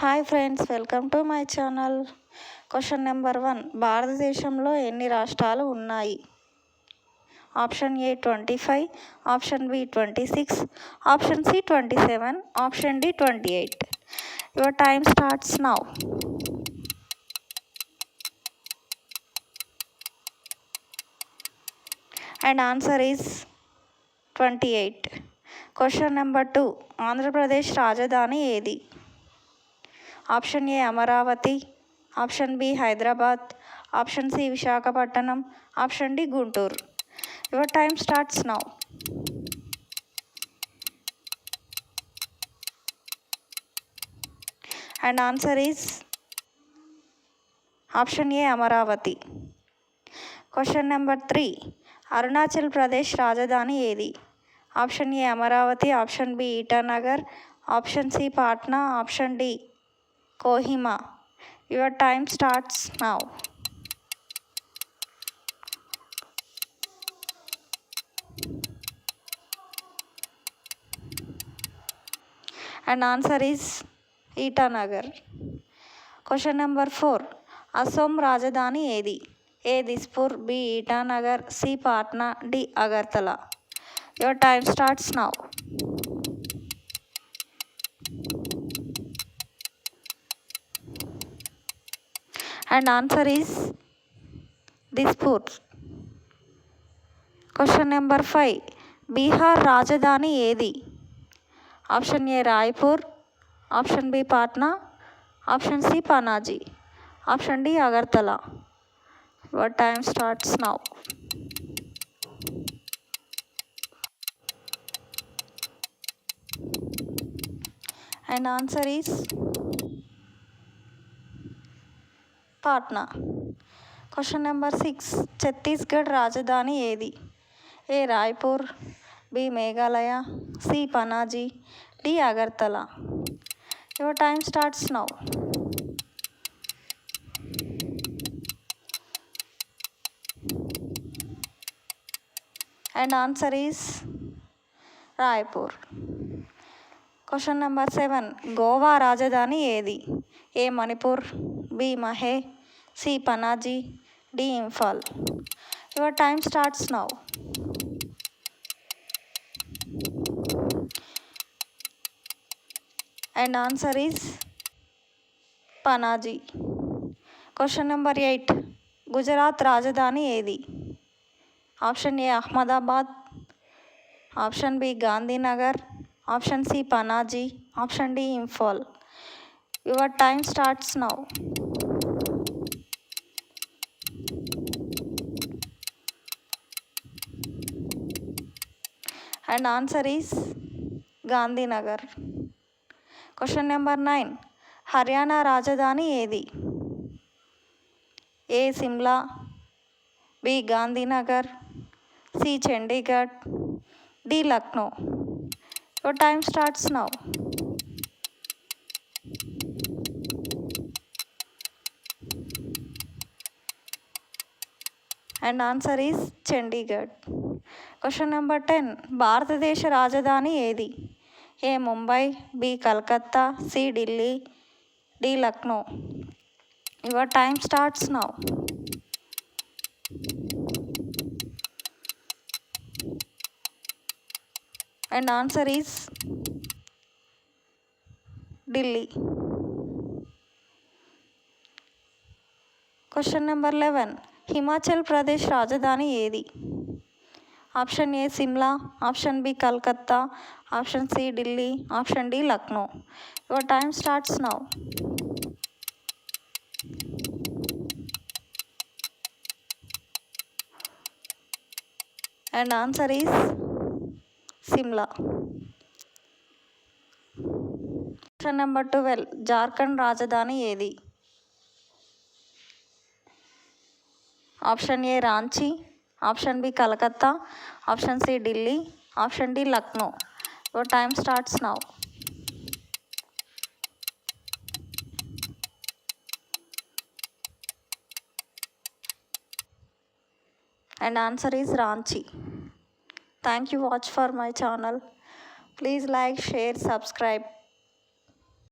Hi friends, welcome to my channel. Question number 1, భారతదేశంలో ఎన్ని రాష్ట్రాలు ఉన్నాయి? Option A 25, option B 26, option C 27, option D 28. Your time starts now. And answer is 28. Question number 2, Andhra Pradesh రాజధాని ఏది? Option A Amaravati, option B Hyderabad, option C Visakhapatnam, option D Guntur. Your time starts now. And answer is option A Amaravati. Question number 3, Arunachal Pradesh రాజధాని ఏది? Option A Amaravati, option B Itanagar, option C Patna, option D Kohima. Your time starts now. And answer is Itanagar. Question number 4, Assam రాజధాని ఏది? A Dispur, B Itanagar, C Patna, D Agartala. Your time starts now. And answer is Dispur. Question number 5, Bihar రాజధాని ఏది? Option A Raipur, option B Patna, option C Panaji, option D Agartala. Your time starts now. And answer is Patna. Question number 6, Chhattisgarh రాజధాని ఏది? A Raipur, B Meghalaya, C Panaji, D Agartala. Your time starts now. And answer is Raipur. Question number 7, Goa రాజధాని ఏది? A Manipur, B Mahe, C Panaji, D Imphal. Your time starts now. And answer is Panaji. Question number 8, Gujarat రాజధాని ఏది? Option A Ahmedabad, option B Gandhinagar, option C Panaji, option D Imphal. Your time starts now. And answer is Gandhinagar. Question number 9, Haryana రాజధాని ఏది? A Shimla, B Gandhinagar, C Chandigarh, D Lucknow. Your time starts now. And answer is Chandigarh. Question number 10, భారతదేశ రాజధాని ఏది? A Mumbai, B Calcutta, C Delhi, D Lucknow. Your time starts now. And answer is Delhi. Question number 11, Himachal Pradesh రాజధాని ఏది? Option A Shimla, option B Calcutta, option C Delhi, option D Lucknow. Your time starts now. And answer is Shimla. Question number 12, Jharkhand రాజధాని ఏది? Option A Ranchi, option B Calcutta, option C Delhi, option D Lucknow. Your time starts now. And answer is Ranchi. Thank you watch for my channel. Please like, share, subscribe.